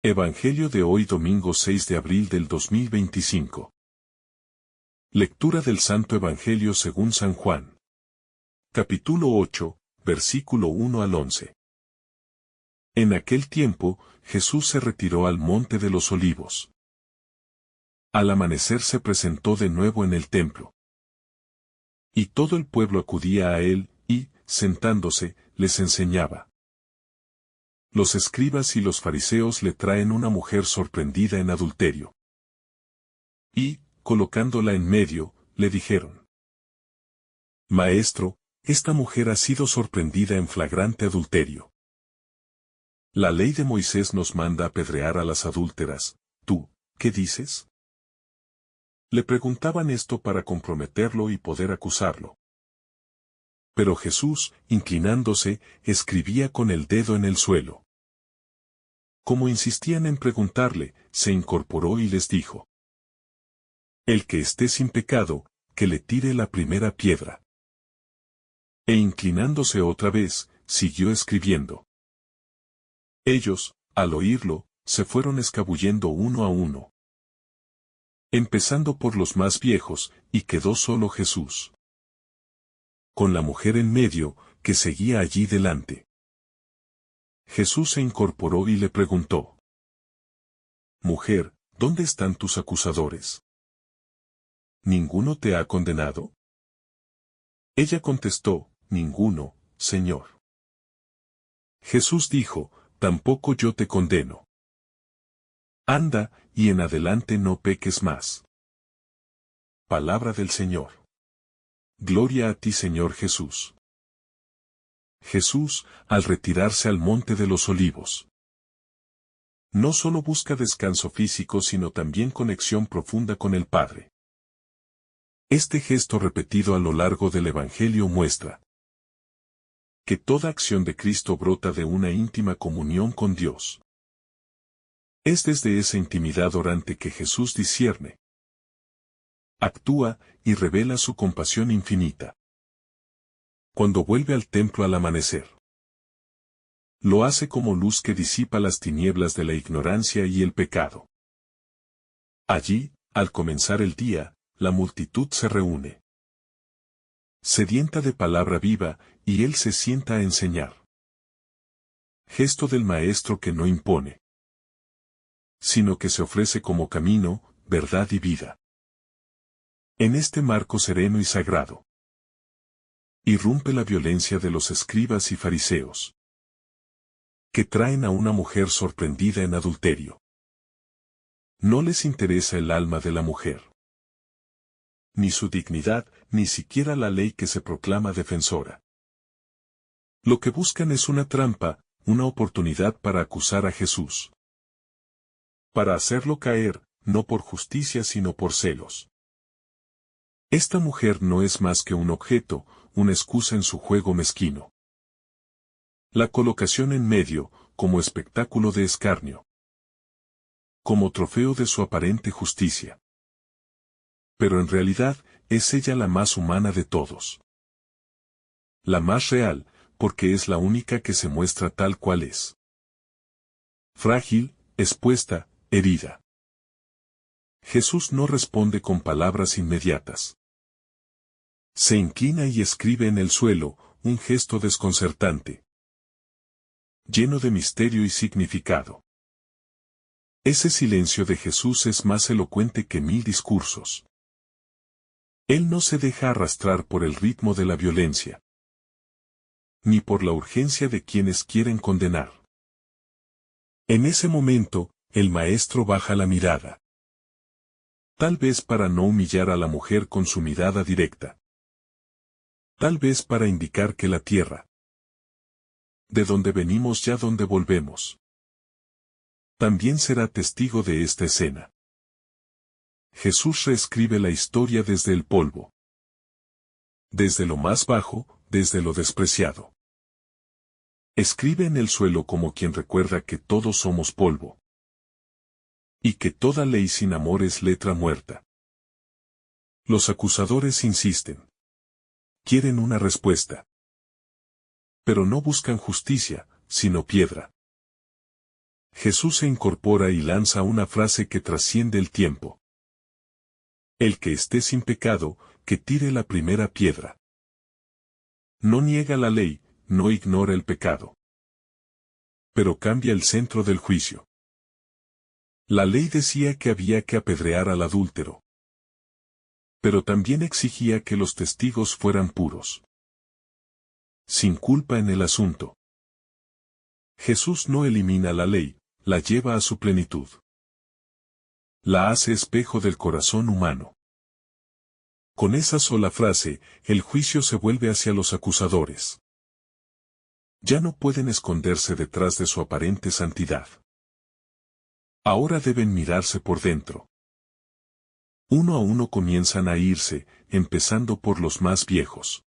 Evangelio de hoy domingo 6 de abril del 2025. Lectura del Santo Evangelio según San Juan. Capítulo 8, versículo 1 al 11. En aquel tiempo, Jesús se retiró al monte de los olivos. Al amanecer se presentó de nuevo en el templo. Y todo el pueblo acudía a él, y, sentándose, les enseñaba. Los escribas y los fariseos le traen una mujer sorprendida en adulterio. Y, colocándola en medio, le dijeron: Maestro, esta mujer ha sido sorprendida en flagrante adulterio. La ley de Moisés nos manda apedrear a las adúlteras. ¿Tú, qué dices? Le preguntaban esto para comprometerlo y poder acusarlo. Pero Jesús, inclinándose, escribía con el dedo en el suelo. Como insistían en preguntarle, se incorporó y les dijo: El que esté sin pecado, que le tire la primera piedra. E inclinándose otra vez, siguió escribiendo. Ellos, al oírlo, se fueron escabullendo uno a uno, empezando por los más viejos, y quedó solo Jesús, con la mujer en medio, que seguía allí delante. Jesús se incorporó y le preguntó: Mujer, ¿dónde están tus acusadores? ¿Ninguno te ha condenado? Ella contestó: Ninguno, Señor. Jesús dijo: Tampoco yo te condeno. Anda, y en adelante no peques más. Palabra del Señor. Gloria a ti, Señor Jesús. Jesús, al retirarse al monte de los olivos, no solo busca descanso físico sino también conexión profunda con el Padre. Este gesto repetido a lo largo del Evangelio muestra que toda acción de Cristo brota de una íntima comunión con Dios. Es desde esa intimidad orante que Jesús discierne, actúa y revela su compasión infinita. Cuando vuelve al templo al amanecer, lo hace como luz que disipa las tinieblas de la ignorancia y el pecado. Allí, al comenzar el día, la multitud se reúne, sedienta de palabra viva, y él se sienta a enseñar. Gesto del Maestro que no impone, sino que se ofrece como camino, verdad y vida. En este marco sereno y sagrado, irrumpe la violencia de los escribas y fariseos, que traen a una mujer sorprendida en adulterio. No les interesa el alma de la mujer, ni su dignidad, ni siquiera la ley que se proclama defensora. Lo que buscan es una trampa, una oportunidad para acusar a Jesús, para hacerlo caer, no por justicia sino por celos. Esta mujer no es más que un objeto, una excusa en su juego mezquino. La colocación en medio, como espectáculo de escarnio, como trofeo de su aparente justicia. Pero en realidad, es ella la más humana de todos. La más real, porque es la única que se muestra tal cual es. Frágil, expuesta, herida. Jesús no responde con palabras inmediatas. Se inclina y escribe en el suelo, un gesto desconcertante, lleno de misterio y significado. Ese silencio de Jesús es más elocuente que 1000 discursos. Él no se deja arrastrar por el ritmo de la violencia, ni por la urgencia de quienes quieren condenar. En ese momento, el Maestro baja la mirada. Tal vez para no humillar a la mujer con su mirada directa. Tal vez para indicar que la tierra, de donde venimos ya donde volvemos, también será testigo de esta escena. Jesús reescribe la historia desde el polvo, desde lo más bajo, desde lo despreciado. Escribe en el suelo como quien recuerda que todos somos polvo, y que toda ley sin amor es letra muerta. Los acusadores insisten. Quieren una respuesta. Pero no buscan justicia, sino piedra. Jesús se incorpora y lanza una frase que trasciende el tiempo. El que esté sin pecado, que tire la primera piedra. No niega la ley, no ignora el pecado. Pero cambia el centro del juicio. La ley decía que había que apedrear al adúltero. Pero también exigía que los testigos fueran puros. Sin culpa en el asunto. Jesús no elimina la ley, la lleva a su plenitud. La hace espejo del corazón humano. Con esa sola frase, el juicio se vuelve hacia los acusadores. Ya no pueden esconderse detrás de su aparente santidad. Ahora deben mirarse por dentro. Uno a uno comienzan a irse, empezando por los más viejos.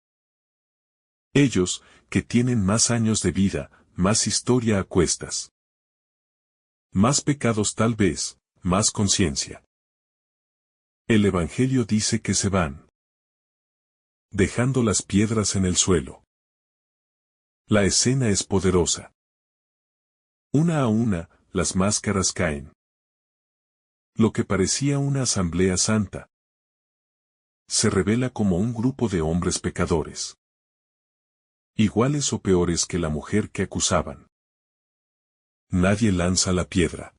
Ellos, que tienen más años de vida, más historia a cuestas. Más pecados tal vez, más conciencia. El Evangelio dice que se van, dejando las piedras en el suelo. La escena es poderosa. Una a una, las máscaras caen. Lo que parecía una asamblea santa se revela como un grupo de hombres pecadores. Iguales o peores que la mujer que acusaban. Nadie lanza la piedra.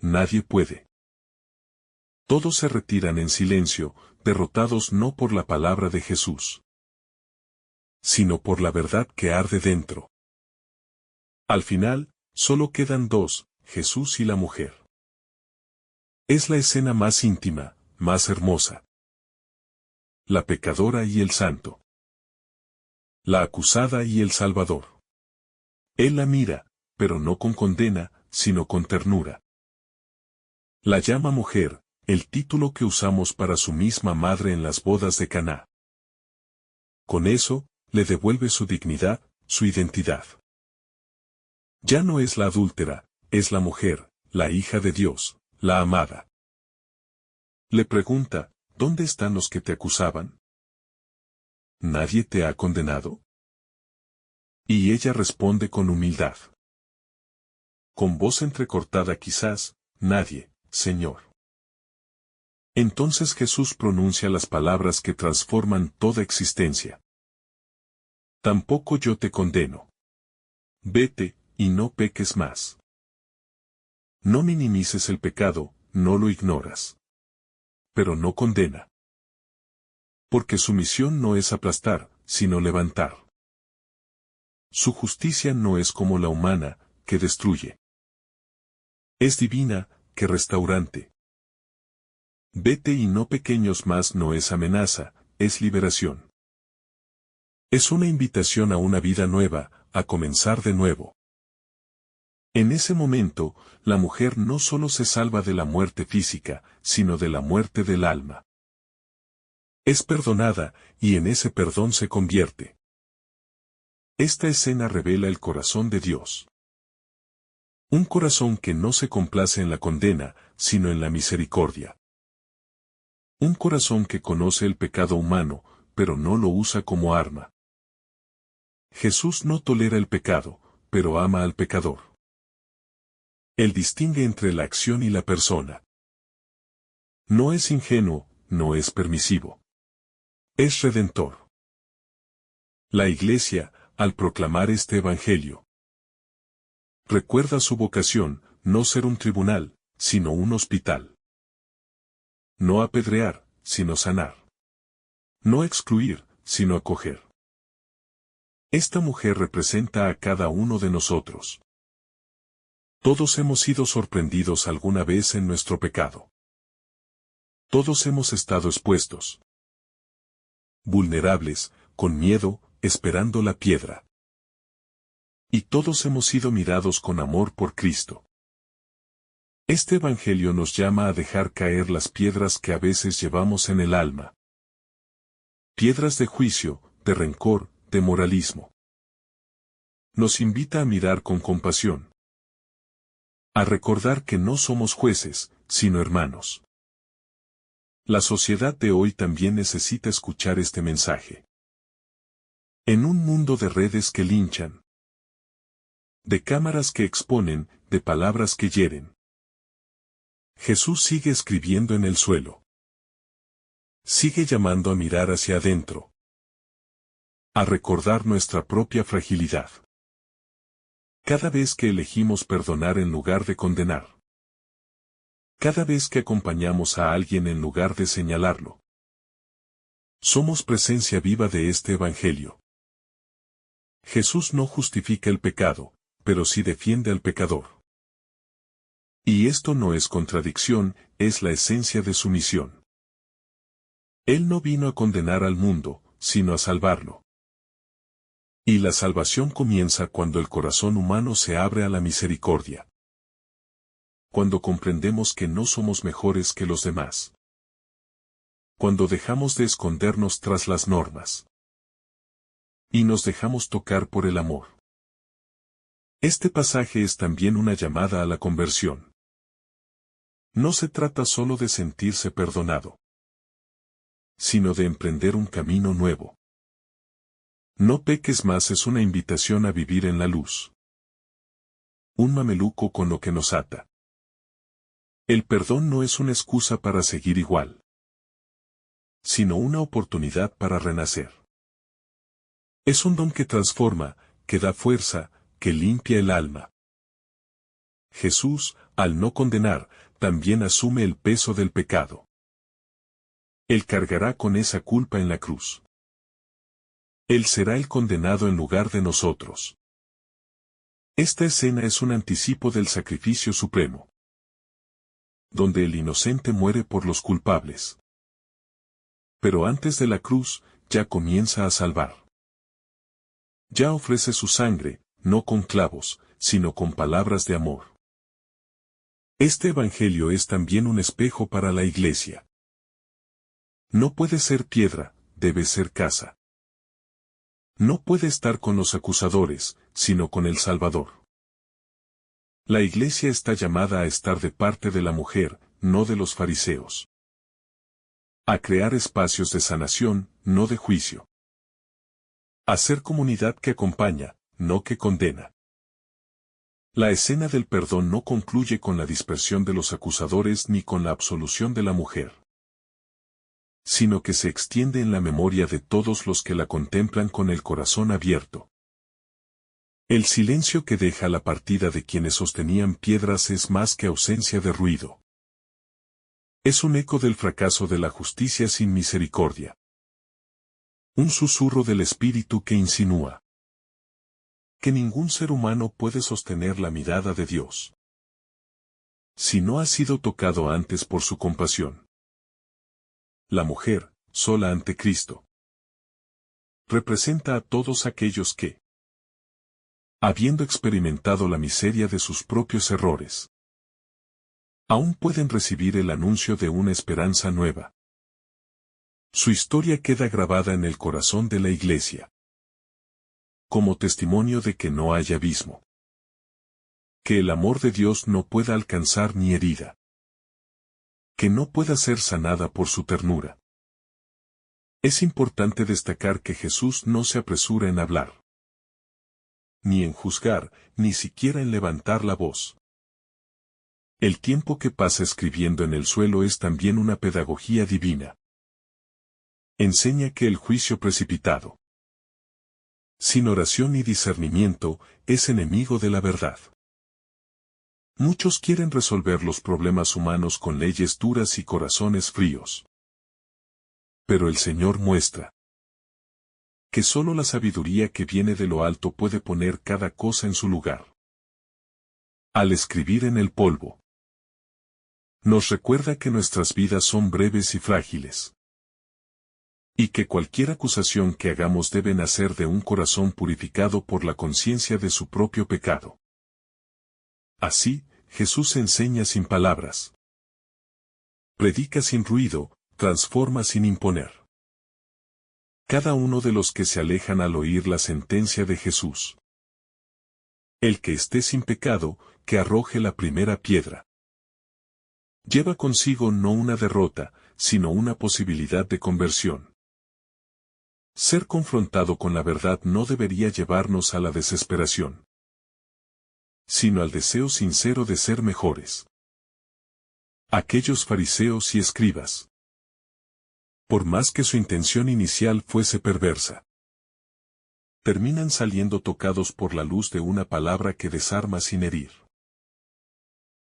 Nadie puede. Todos se retiran en silencio, derrotados no por la palabra de Jesús, sino por la verdad que arde dentro. Al final, solo quedan dos, Jesús y la mujer. Es la escena más íntima, más hermosa. La pecadora y el santo. La acusada y el Salvador. Él la mira, pero no con condena, sino con ternura. La llama mujer, el título que usamos para su misma madre en las bodas de Caná. Con eso, le devuelve su dignidad, su identidad. Ya no es la adúltera, es la mujer, la hija de Dios, la amada. Le pregunta, ¿dónde están los que te acusaban? ¿Nadie te ha condenado? Y ella responde con humildad. Con voz entrecortada quizás, nadie, Señor. Entonces Jesús pronuncia las palabras que transforman toda existencia. Tampoco yo te condeno. Vete, y no peques más. No minimices el pecado, no lo ignoras. Pero no condena. Porque su misión no es aplastar, sino levantar. Su justicia no es como la humana, que destruye. Es divina, que restaurante. Vete y no pequeños más no es amenaza, es liberación. Es una invitación a una vida nueva, a comenzar de nuevo. En ese momento, la mujer no solo se salva de la muerte física, sino de la muerte del alma. Es perdonada, y en ese perdón se convierte. Esta escena revela el corazón de Dios. Un corazón que no se complace en la condena, sino en la misericordia. Un corazón que conoce el pecado humano, pero no lo usa como arma. Jesús no tolera el pecado, pero ama al pecador. Él distingue entre la acción y la persona. No es ingenuo, no es permisivo. Es redentor. La Iglesia, al proclamar este Evangelio, recuerda su vocación, no ser un tribunal, sino un hospital. No apedrear, sino sanar. No excluir, sino acoger. Esta mujer representa a cada uno de nosotros. Todos hemos sido sorprendidos alguna vez en nuestro pecado. Todos hemos estado expuestos. Vulnerables, con miedo, esperando la piedra. Y todos hemos sido mirados con amor por Cristo. Este Evangelio nos llama a dejar caer las piedras que a veces llevamos en el alma. Piedras de juicio, de rencor, de moralismo. Nos invita a mirar con compasión. A recordar que no somos jueces, sino hermanos. La sociedad de hoy también necesita escuchar este mensaje. En un mundo de redes que linchan, de cámaras que exponen, de palabras que hieren. Jesús sigue escribiendo en el suelo. Sigue llamando a mirar hacia adentro. A recordar nuestra propia fragilidad. Cada vez que elegimos perdonar en lugar de condenar. Cada vez que acompañamos a alguien en lugar de señalarlo. Somos presencia viva de este Evangelio. Jesús no justifica el pecado, pero sí defiende al pecador. Y esto no es contradicción, es la esencia de su misión. Él no vino a condenar al mundo, sino a salvarlo. Y la salvación comienza cuando el corazón humano se abre a la misericordia. Cuando comprendemos que no somos mejores que los demás. Cuando dejamos de escondernos tras las normas. Y nos dejamos tocar por el amor. Este pasaje es también una llamada a la conversión. No se trata solo de sentirse perdonado, sino de emprender un camino nuevo. No peques más es una invitación a vivir en la luz. Un mameluco con lo que nos ata. El perdón no es una excusa para seguir igual, sino una oportunidad para renacer. Es un don que transforma, que da fuerza, que limpia el alma. Jesús, al no condenar, también asume el peso del pecado. Él cargará con esa culpa en la cruz. Él será el condenado en lugar de nosotros. Esta escena es un anticipo del sacrificio supremo, donde el inocente muere por los culpables. Pero antes de la cruz, ya comienza a salvar. Ya ofrece su sangre, no con clavos, sino con palabras de amor. Este Evangelio es también un espejo para la Iglesia. No puede ser piedra, debe ser casa. No puede estar con los acusadores, sino con el Salvador. La Iglesia está llamada a estar de parte de la mujer, no de los fariseos. A crear espacios de sanación, no de juicio. A ser comunidad que acompaña, no que condena. La escena del perdón no concluye con la dispersión de los acusadores ni con la absolución de la mujer, sino que se extiende en la memoria de todos los que la contemplan con el corazón abierto. El silencio que deja la partida de quienes sostenían piedras es más que ausencia de ruido. Es un eco del fracaso de la justicia sin misericordia. Un susurro del espíritu que insinúa que ningún ser humano puede sostener la mirada de Dios si no ha sido tocado antes por su compasión. La mujer, sola ante Cristo, representa a todos aquellos que, habiendo experimentado la miseria de sus propios errores, aún pueden recibir el anuncio de una esperanza nueva. Su historia queda grabada en el corazón de la Iglesia, como testimonio de que no hay abismo, que el amor de Dios no pueda alcanzar ni herida, que no pueda ser sanada por su ternura. Es importante destacar que Jesús no se apresura en hablar, ni en juzgar, ni siquiera en levantar la voz. El tiempo que pasa escribiendo en el suelo es también una pedagogía divina. Enseña que el juicio precipitado, sin oración y discernimiento, es enemigo de la verdad. Muchos quieren resolver los problemas humanos con leyes duras y corazones fríos. Pero el Señor muestra que solo la sabiduría que viene de lo alto puede poner cada cosa en su lugar. Al escribir en el polvo, nos recuerda que nuestras vidas son breves y frágiles, y que cualquier acusación que hagamos debe nacer de un corazón purificado por la conciencia de su propio pecado. Así, Jesús enseña sin palabras, predica sin ruido, transforma sin imponer. Cada uno de los que se alejan al oír la sentencia de Jesús. El que esté sin pecado, que arroje la primera piedra. Lleva consigo no una derrota, sino una posibilidad de conversión. Ser confrontado con la verdad no debería llevarnos a la desesperación, sino al deseo sincero de ser mejores. Aquellos fariseos y escribas, por más que su intención inicial fuese perversa, terminan saliendo tocados por la luz de una palabra que desarma sin herir.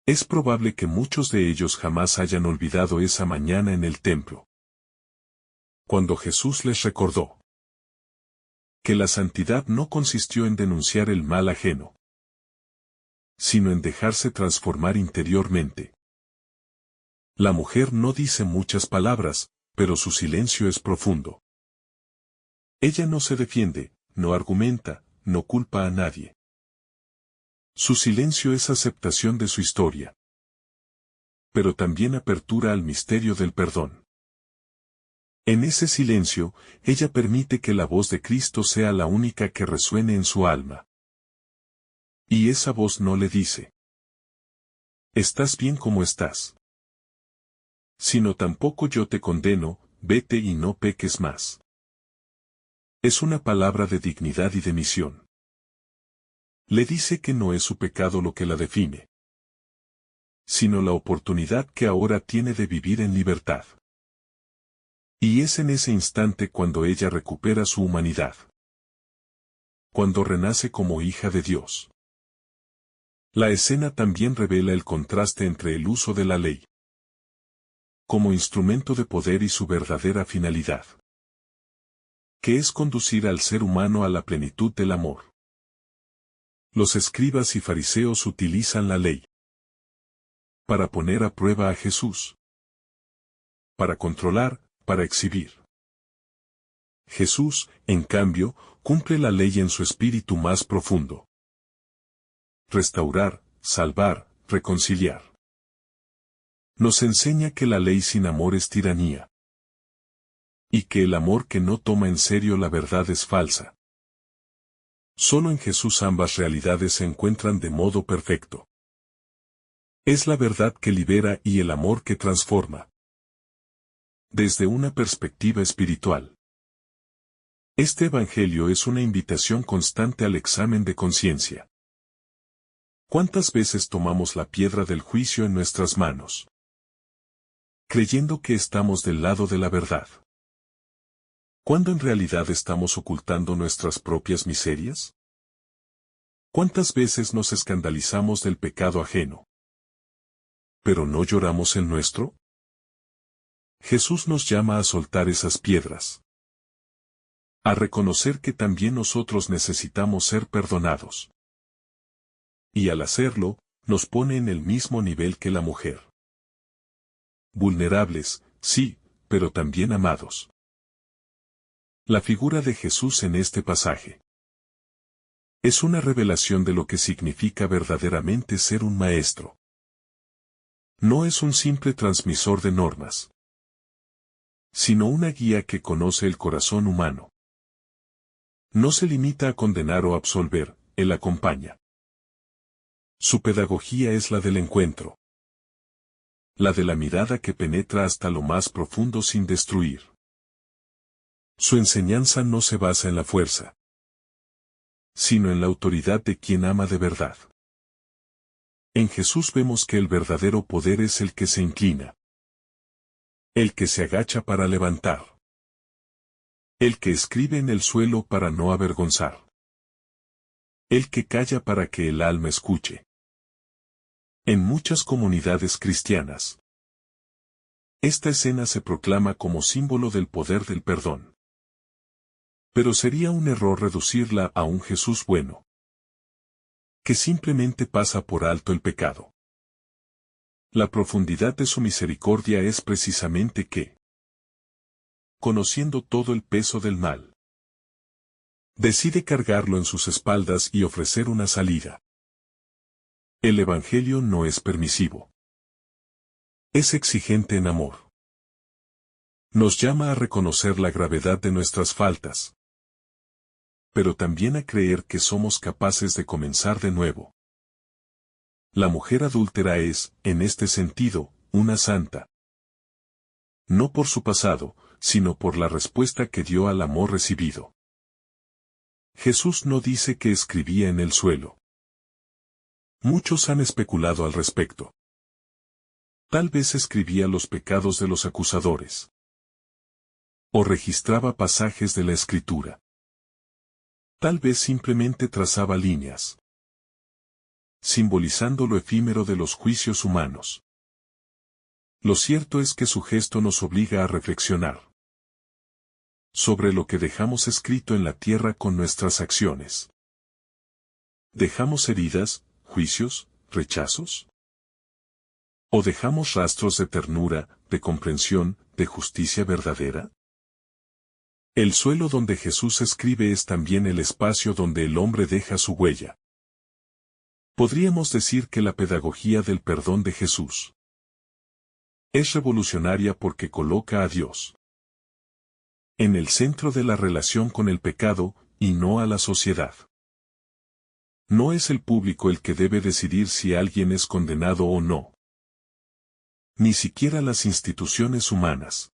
Es probable que muchos de ellos jamás hayan olvidado esa mañana en el templo, cuando Jesús les recordó que la santidad no consistió en denunciar el mal ajeno, sino en dejarse transformar interiormente. La mujer no dice muchas palabras, pero su silencio es profundo. Ella no se defiende, no argumenta, no culpa a nadie. Su silencio es aceptación de su historia, pero también apertura al misterio del perdón. En ese silencio, ella permite que la voz de Cristo sea la única que resuene en su alma. Y esa voz no le dice: estás bien como estás, sino tampoco yo te condeno, vete y no peques más. Es una palabra de dignidad y de misión. Le dice que no es su pecado lo que la define, sino la oportunidad que ahora tiene de vivir en libertad. Y es en ese instante cuando ella recupera su humanidad, cuando renace como hija de Dios. La escena también revela el contraste entre el uso de la ley como instrumento de poder y su verdadera finalidad, que es conducir al ser humano a la plenitud del amor. Los escribas y fariseos utilizan la ley para poner a prueba a Jesús, para controlar, para exhibir. Jesús, en cambio, cumple la ley en su espíritu más profundo. Restaurar, salvar, reconciliar. Nos enseña que la ley sin amor es tiranía, y que el amor que no toma en serio la verdad es falsa. Solo en Jesús ambas realidades se encuentran de modo perfecto. Es la verdad que libera y el amor que transforma. Desde una perspectiva espiritual, este Evangelio es una invitación constante al examen de conciencia. ¿Cuántas veces tomamos la piedra del juicio en nuestras manos, creyendo que estamos del lado de la verdad, cuando en realidad estamos ocultando nuestras propias miserias? ¿Cuántas veces nos escandalizamos del pecado ajeno, pero no lloramos el nuestro? Jesús nos llama a soltar esas piedras, a reconocer que también nosotros necesitamos ser perdonados. Y al hacerlo, nos pone en el mismo nivel que la mujer. Vulnerables, sí, pero también amados. La figura de Jesús en este pasaje es una revelación de lo que significa verdaderamente ser un maestro. No es un simple transmisor de normas, sino una guía que conoce el corazón humano. No se limita a condenar o absolver, él acompaña. Su pedagogía es la del encuentro, la de la mirada que penetra hasta lo más profundo sin destruir. Su enseñanza no se basa en la fuerza, sino en la autoridad de quien ama de verdad. En Jesús vemos que el verdadero poder es el que se inclina, el que se agacha para levantar, el que escribe en el suelo para no avergonzar, el que calla para que el alma escuche. En muchas comunidades cristianas, esta escena se proclama como símbolo del poder del perdón. Pero sería un error reducirla a un Jesús bueno, que simplemente pasa por alto el pecado. La profundidad de su misericordia es precisamente que, conociendo todo el peso del mal, decide cargarlo en sus espaldas y ofrecer una salida. El Evangelio no es permisivo. Es exigente en amor. Nos llama a reconocer la gravedad de nuestras faltas, pero también a creer que somos capaces de comenzar de nuevo. La mujer adúltera es, en este sentido, una santa. No por su pasado, sino por la respuesta que dio al amor recibido. Jesús no dice que escribía en el suelo, Muchos han especulado al respecto. Tal vez escribía los pecados de los acusadores. O registraba pasajes de la Escritura. Tal vez simplemente trazaba líneas, simbolizando lo efímero de los juicios humanos. Lo cierto es que su gesto nos obliga a reflexionar sobre lo que dejamos escrito en la tierra con nuestras acciones. ¿Dejamos heridas, juicios, rechazos? ¿O dejamos rastros de ternura, de comprensión, de justicia verdadera? El suelo donde Jesús escribe es también el espacio donde el hombre deja su huella. Podríamos decir que la pedagogía del perdón de Jesús es revolucionaria porque coloca a Dios en el centro de la relación con el pecado, y no a la sociedad. No es el público el que debe decidir si alguien es condenado o no. Ni siquiera las instituciones humanas.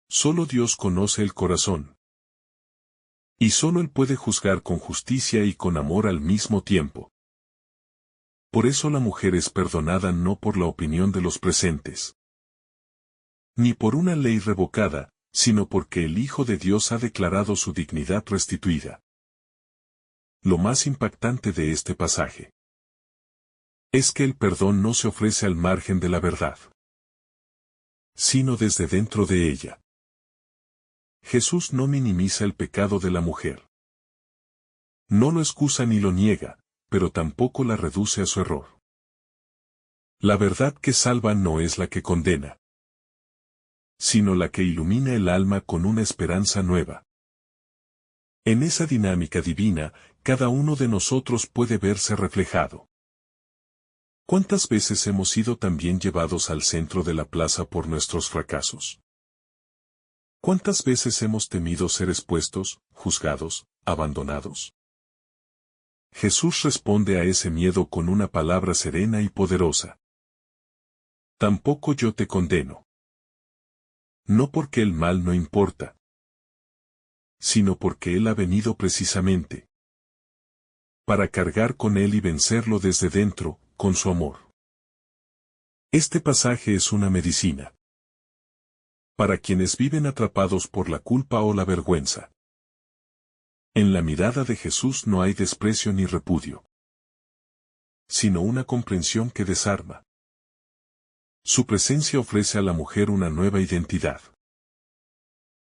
Solo Dios conoce el corazón. Y solo Él puede juzgar con justicia y con amor al mismo tiempo. Por eso la mujer es perdonada no por la opinión de los presentes, ni por una ley revocada, sino porque el Hijo de Dios ha declarado su dignidad restituida. Lo más impactante de este pasaje es que el perdón no se ofrece al margen de la verdad, sino desde dentro de ella. Jesús no minimiza el pecado de la mujer. No lo excusa ni lo niega, pero tampoco la reduce a su error. La verdad que salva no es la que condena, sino la que ilumina el alma con una esperanza nueva. En esa dinámica divina, cada uno de nosotros puede verse reflejado. ¿Cuántas veces hemos sido también llevados al centro de la plaza por nuestros fracasos? ¿Cuántas veces hemos temido ser expuestos, juzgados, abandonados? Jesús responde a ese miedo con una palabra serena y poderosa. Tampoco yo te condeno. No porque el mal no importa, sino porque Él ha venido precisamente para cargar con Él y vencerlo desde dentro, con su amor. Este pasaje es una medicina para quienes viven atrapados por la culpa o la vergüenza. En la mirada de Jesús no hay desprecio ni repudio, sino una comprensión que desarma. Su presencia ofrece a la mujer una nueva identidad.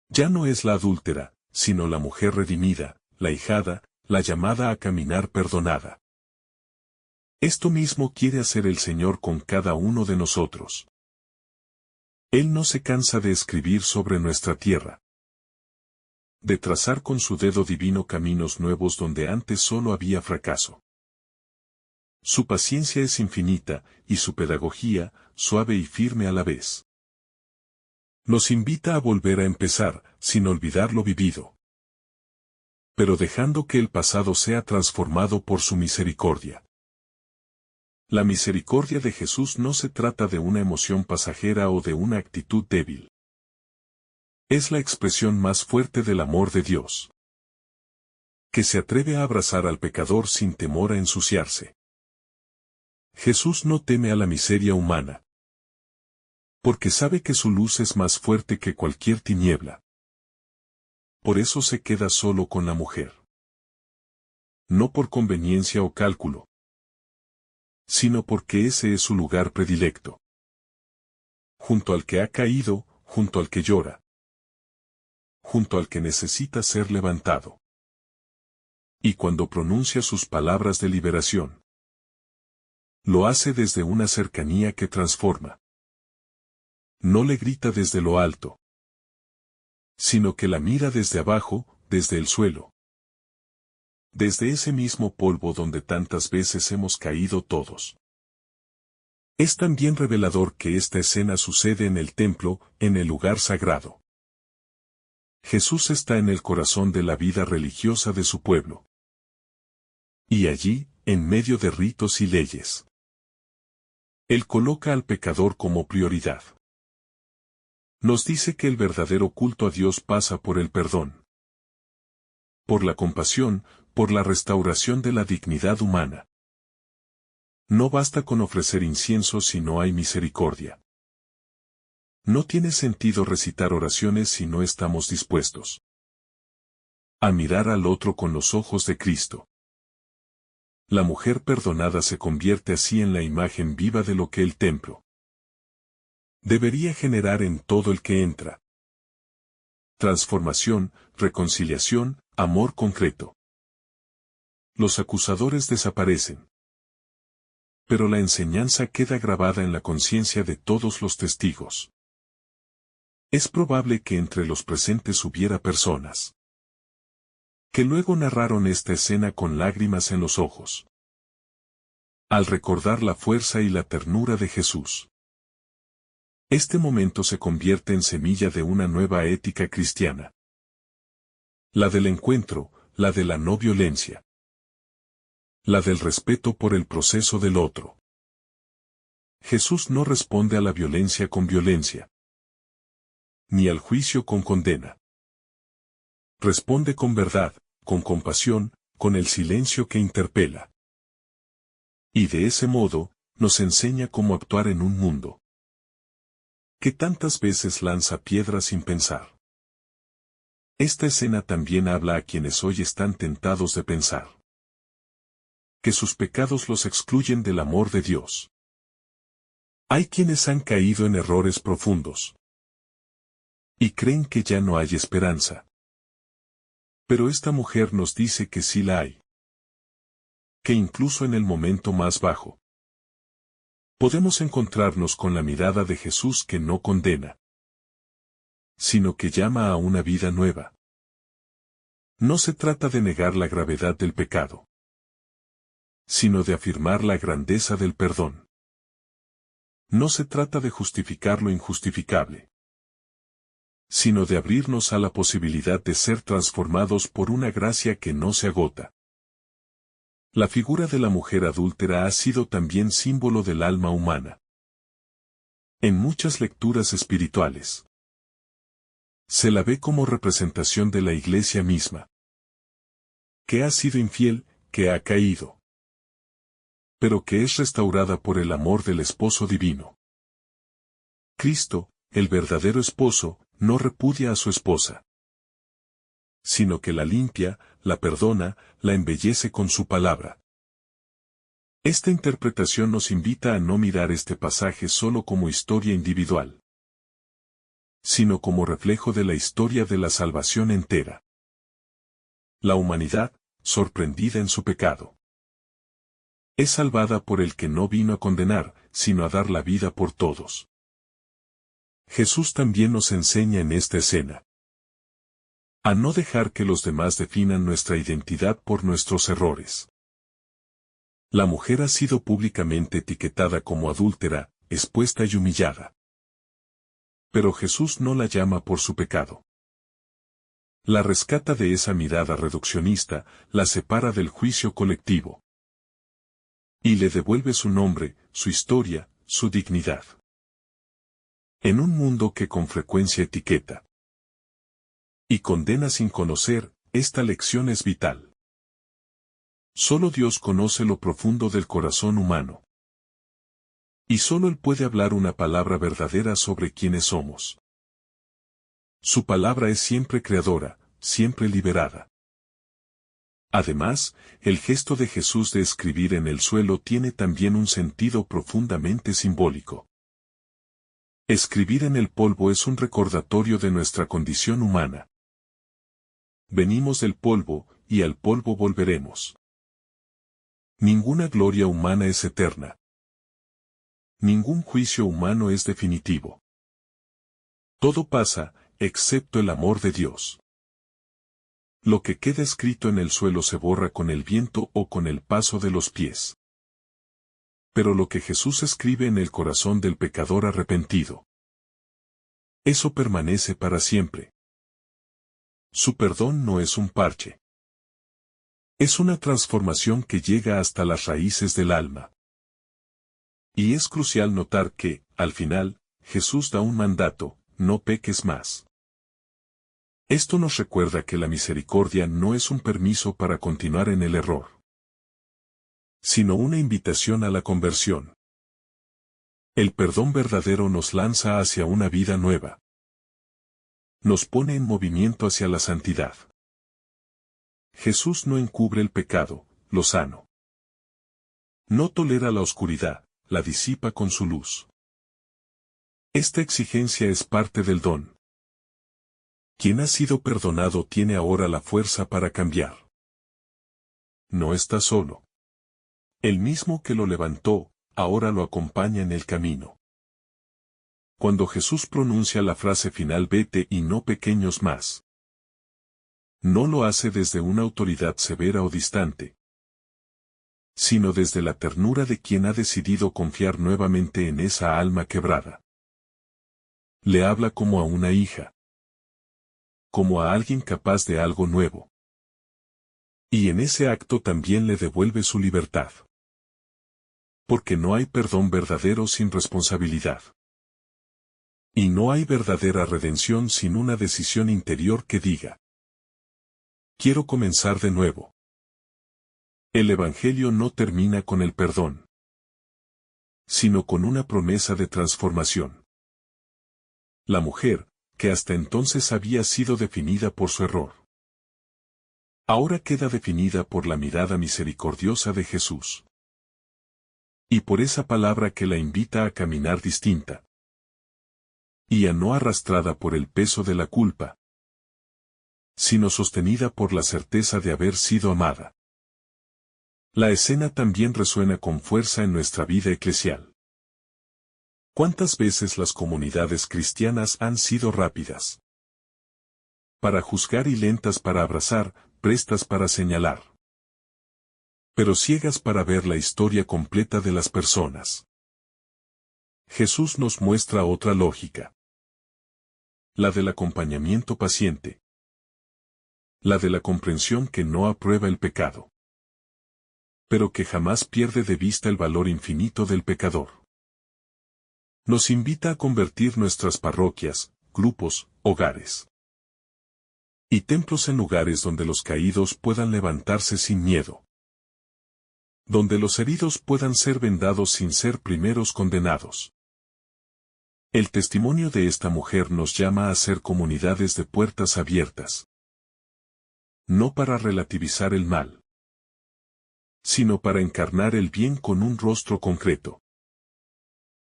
Ya no es la adúltera, sino la mujer redimida, la hijada, la llamada a caminar perdonada. Esto mismo quiere hacer el Señor con cada uno de nosotros. Él no se cansa de escribir sobre nuestra tierra, de trazar con su dedo divino caminos nuevos donde antes solo había fracaso. Su paciencia es infinita, y su pedagogía, suave y firme a la vez. Nos invita a volver a empezar, sin olvidar lo vivido, pero dejando que el pasado sea transformado por su misericordia. La misericordia de Jesús no se trata de una emoción pasajera o de una actitud débil. Es la expresión más fuerte del amor de Dios, que se atreve a abrazar al pecador sin temor a ensuciarse. Jesús no teme a la miseria humana, porque sabe que su luz es más fuerte que cualquier tiniebla. Por eso se queda solo con la mujer. No por conveniencia o cálculo, sino porque ese es su lugar predilecto. Junto al que ha caído, junto al que llora, junto al que necesita ser levantado. Y cuando pronuncia sus palabras de liberación, lo hace desde una cercanía que transforma. No le grita desde lo alto, sino que la mira desde abajo, desde el suelo. Desde ese mismo polvo donde tantas veces hemos caído todos. Es también revelador que esta escena sucede en el templo, en el lugar sagrado. Jesús está en el corazón de la vida religiosa de su pueblo. Y allí, en medio de ritos y leyes, Él coloca al pecador como prioridad. Nos dice que el verdadero culto a Dios pasa por el perdón, por la compasión, por la restauración de la dignidad humana. No basta con ofrecer incienso si no hay misericordia. No tiene sentido recitar oraciones si no estamos dispuestos a mirar al otro con los ojos de Cristo. La mujer perdonada se convierte así en la imagen viva de lo que el templo debería generar en todo el que entra. Transformación, reconciliación, amor concreto. Los acusadores desaparecen. Pero la enseñanza queda grabada en la conciencia de todos los testigos. Es probable que entre los presentes hubiera personas que luego narraron esta escena con lágrimas en los ojos, al recordar la fuerza y la ternura de Jesús. Este momento se convierte en semilla de una nueva ética cristiana. La del encuentro, la de la no violencia. La del respeto por el proceso del otro. Jesús no responde a la violencia con violencia, ni al juicio con condena. Responde con verdad, con compasión, con el silencio que interpela. Y de ese modo, nos enseña cómo actuar en un mundo que tantas veces lanza piedras sin pensar. Esta escena también habla a quienes hoy están tentados de pensar que sus pecados los excluyen del amor de Dios. Hay quienes han caído en errores profundos y creen que ya no hay esperanza. Pero esta mujer nos dice que sí la hay. Que incluso en el momento más bajo, podemos encontrarnos con la mirada de Jesús que no condena, sino que llama a una vida nueva. No se trata de negar la gravedad del pecado, sino de afirmar la grandeza del perdón. No se trata de justificar lo injustificable, sino de abrirnos a la posibilidad de ser transformados por una gracia que no se agota. La figura de la mujer adúltera ha sido también símbolo del alma humana. En muchas lecturas espirituales, se la ve como representación de la Iglesia misma, que ha sido infiel, que ha caído, pero que es restaurada por el amor del esposo divino. Cristo, el verdadero esposo, no repudia a su esposa, sino que la limpia, la perdona, la embellece con su palabra. Esta interpretación nos invita a no mirar este pasaje solo como historia individual, sino como reflejo de la historia de la salvación entera. La humanidad, sorprendida en su pecado, es salvada por el que no vino a condenar, sino a dar la vida por todos. Jesús también nos enseña en esta escena a no dejar que los demás definan nuestra identidad por nuestros errores. La mujer ha sido públicamente etiquetada como adúltera, expuesta y humillada. Pero Jesús no la llama por su pecado. La rescata de esa mirada reduccionista, la separa del juicio colectivo. Y le devuelve su nombre, su historia, su dignidad. En un mundo que con frecuencia etiqueta y condena sin conocer, esta lección es vital. Solo Dios conoce lo profundo del corazón humano. Y solo Él puede hablar una palabra verdadera sobre quiénes somos. Su palabra es siempre creadora, siempre liberada. Además, el gesto de Jesús de escribir en el suelo tiene también un sentido profundamente simbólico. Escribir en el polvo es un recordatorio de nuestra condición humana. Venimos del polvo, y al polvo volveremos. Ninguna gloria humana es eterna. Ningún juicio humano es definitivo. Todo pasa, excepto el amor de Dios. Lo que queda escrito en el suelo se borra con el viento o con el paso de los pies. Pero lo que Jesús escribe en el corazón del pecador arrepentido, eso permanece para siempre. Su perdón no es un parche. Es una transformación que llega hasta las raíces del alma. Y es crucial notar que, al final, Jesús da un mandato: no peques más. Esto nos recuerda que la misericordia no es un permiso para continuar en el error, sino una invitación a la conversión. El perdón verdadero nos lanza hacia una vida nueva. Nos pone en movimiento hacia la santidad. Jesús no encubre el pecado, lo sana. No tolera la oscuridad, la disipa con su luz. Esta exigencia es parte del don. Quien ha sido perdonado tiene ahora la fuerza para cambiar. No está solo. El mismo que lo levantó, ahora lo acompaña en el camino. Cuando Jesús pronuncia la frase final vete y no pequeños más, no lo hace desde una autoridad severa o distante, sino desde la ternura de quien ha decidido confiar nuevamente en esa alma quebrada. Le habla como a una hija, como a alguien capaz de algo nuevo. Y en ese acto también le devuelve su libertad. Porque no hay perdón verdadero sin responsabilidad. Y no hay verdadera redención sin una decisión interior que diga: quiero comenzar de nuevo. El Evangelio no termina con el perdón, sino con una promesa de transformación. La mujer, que hasta entonces había sido definida por su error, ahora queda definida por la mirada misericordiosa de Jesús. Y por esa palabra que la invita a caminar distinta. Y a no arrastrada por el peso de la culpa, sino sostenida por la certeza de haber sido amada. La escena también resuena con fuerza en nuestra vida eclesial. ¿Cuántas veces las comunidades cristianas han sido rápidas para juzgar y lentas para abrazar, prestas para señalar, pero ciegas para ver la historia completa de las personas? Jesús nos muestra otra lógica. La del acompañamiento paciente. La de la comprensión que no aprueba el pecado, pero que jamás pierde de vista el valor infinito del pecador. Nos invita a convertir nuestras parroquias, grupos, hogares y templos en lugares donde los caídos puedan levantarse sin miedo. Donde los heridos puedan ser vendados sin ser primeros condenados. El testimonio de esta mujer nos llama a ser comunidades de puertas abiertas. No para relativizar el mal, sino para encarnar el bien con un rostro concreto.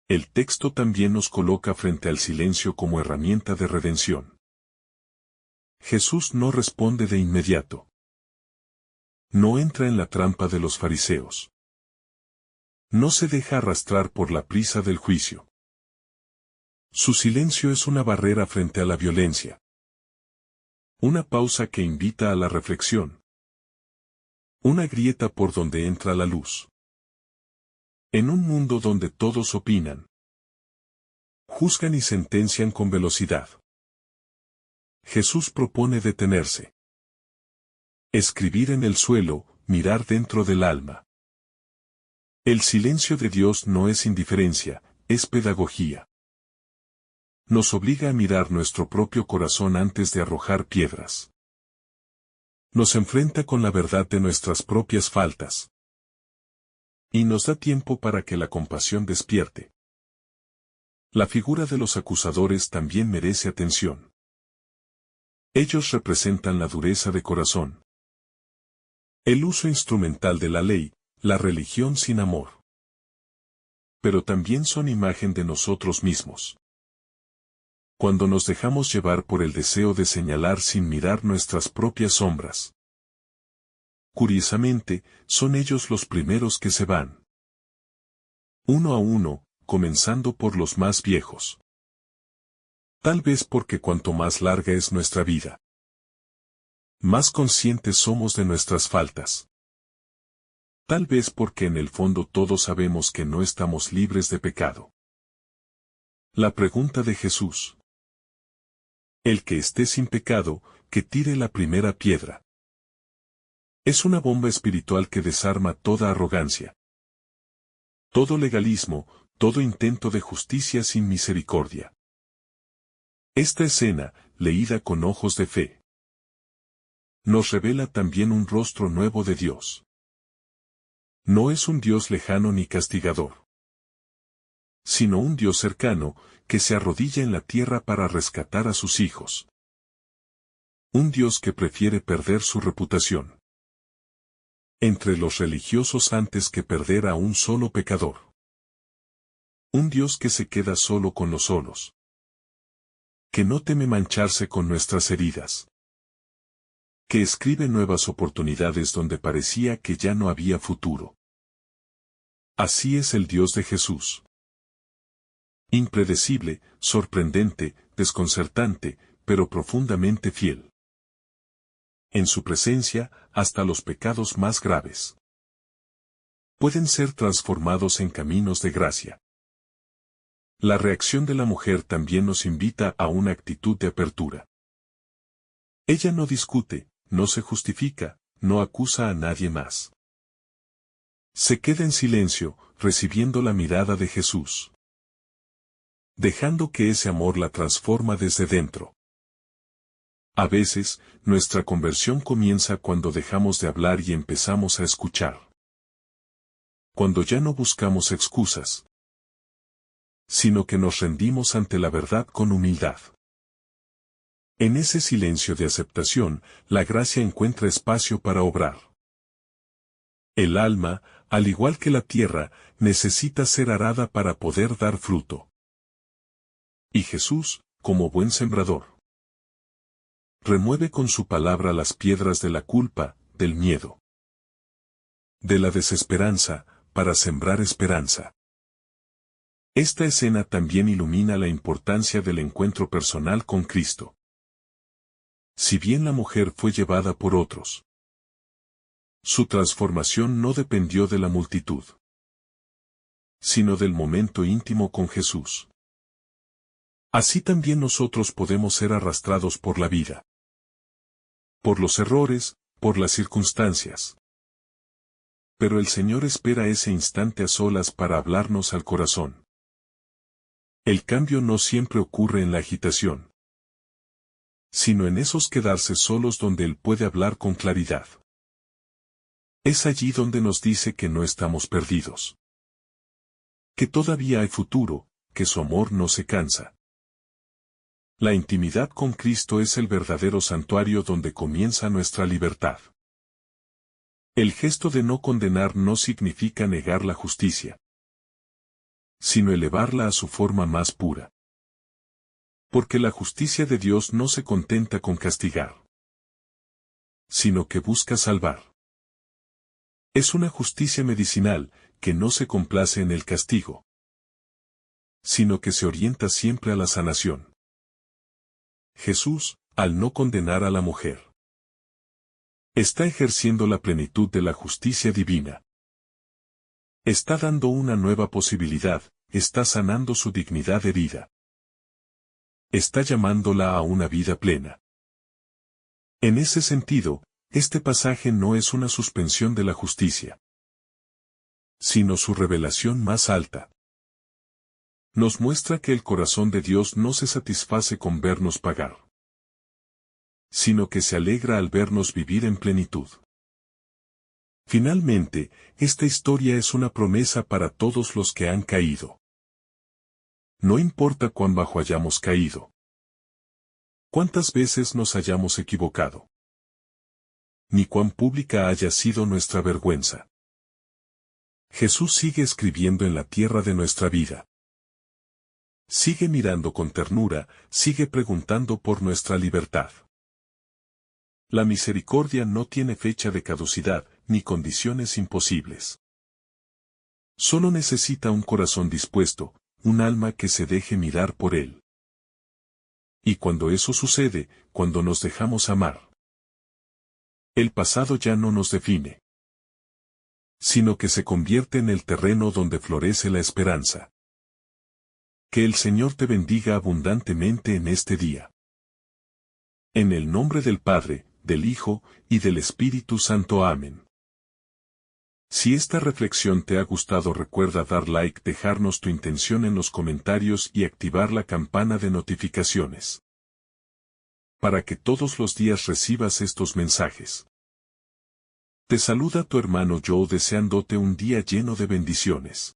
El texto también nos coloca frente al silencio como herramienta de redención. Jesús no responde de inmediato. No entra en la trampa de los fariseos. No se deja arrastrar por la prisa del juicio. Su silencio es una barrera frente a la violencia. Una pausa que invita a la reflexión. Una grieta por donde entra la luz. En un mundo donde todos opinan, juzgan y sentencian con velocidad, Jesús propone detenerse. Escribir en el suelo, mirar dentro del alma. El silencio de Dios no es indiferencia, es pedagogía. Nos obliga a mirar nuestro propio corazón antes de arrojar piedras. Nos enfrenta con la verdad de nuestras propias faltas. Y nos da tiempo para que la compasión despierte. La figura de los acusadores también merece atención. Ellos representan la dureza de corazón. El uso instrumental de la ley, la religión sin amor. Pero también son imagen de nosotros mismos. Cuando nos dejamos llevar por el deseo de señalar sin mirar nuestras propias sombras. Curiosamente, son ellos los primeros que se van. Uno a uno, comenzando por los más viejos. Tal vez porque cuanto más larga es nuestra vida, más conscientes somos de nuestras faltas. Tal vez porque en el fondo todos sabemos que no estamos libres de pecado. La pregunta de Jesús. El que esté sin pecado, que tire la primera piedra. Es una bomba espiritual que desarma toda arrogancia. Todo legalismo, todo intento de justicia sin misericordia. Esta escena, leída con ojos de fe, nos revela también un rostro nuevo de Dios. No es un Dios lejano ni castigador, sino un Dios cercano, que se arrodilla en la tierra para rescatar a sus hijos. Un Dios que prefiere perder su reputación entre los religiosos antes que perder a un solo pecador. Un Dios que se queda solo con los solos, que no teme mancharse con nuestras heridas, que escribe nuevas oportunidades donde parecía que ya no había futuro. Así es el Dios de Jesús. Impredecible, sorprendente, desconcertante, pero profundamente fiel. En su presencia, hasta los pecados más graves pueden ser transformados en caminos de gracia. La reacción de la mujer también nos invita a una actitud de apertura. Ella no discute, no se justifica, no acusa a nadie más. Se queda en silencio, recibiendo la mirada de Jesús, dejando que ese amor la transforma desde dentro. A veces, nuestra conversión comienza cuando dejamos de hablar y empezamos a escuchar. Cuando ya no buscamos excusas, sino que nos rendimos ante la verdad con humildad. En ese silencio de aceptación, la gracia encuentra espacio para obrar. El alma, al igual que la tierra, necesita ser arada para poder dar fruto. Y Jesús, como buen sembrador, remueve con su palabra las piedras de la culpa, del miedo, de la desesperanza, para sembrar esperanza. Esta escena también ilumina la importancia del encuentro personal con Cristo. Si bien la mujer fue llevada por otros, su transformación no dependió de la multitud, sino del momento íntimo con Jesús. Así también nosotros podemos ser arrastrados por la vida, por los errores, por las circunstancias. Pero el Señor espera ese instante a solas para hablarnos al corazón. El cambio no siempre ocurre en la agitación, sino en esos quedarse solos donde Él puede hablar con claridad. Es allí donde nos dice que no estamos perdidos, que todavía hay futuro, que su amor no se cansa. La intimidad con Cristo es el verdadero santuario donde comienza nuestra libertad. El gesto de no condenar no significa negar la justicia, sino elevarla a su forma más pura. Porque la justicia de Dios no se contenta con castigar, sino que busca salvar. Es una justicia medicinal, que no se complace en el castigo, sino que se orienta siempre a la sanación. Jesús, al no condenar a la mujer, está ejerciendo la plenitud de la justicia divina. Está dando una nueva posibilidad, está sanando su dignidad herida. Está llamándola a una vida plena. En ese sentido, este pasaje no es una suspensión de la justicia, sino su revelación más alta. Nos muestra que el corazón de Dios no se satisface con vernos pagar, sino que se alegra al vernos vivir en plenitud. Finalmente, esta historia es una promesa para todos los que han caído. No importa cuán bajo hayamos caído, cuántas veces nos hayamos equivocado, ni cuán pública haya sido nuestra vergüenza. Jesús sigue escribiendo en la tierra de nuestra vida. Sigue mirando con ternura, sigue preguntando por nuestra libertad. La misericordia no tiene fecha de caducidad, ni condiciones imposibles. Solo necesita un corazón dispuesto, un alma que se deje mirar por él. Y cuando eso sucede, cuando nos dejamos amar, el pasado ya no nos define, sino que se convierte en el terreno donde florece la esperanza. Que el Señor te bendiga abundantemente en este día. En el nombre del Padre, del Hijo, y del Espíritu Santo. Amén. Si esta reflexión te ha gustado, recuerda dar like, dejarnos tu intención en los comentarios y activar la campana de notificaciones, para que todos los días recibas estos mensajes. Te saluda tu hermano Joe deseándote un día lleno de bendiciones.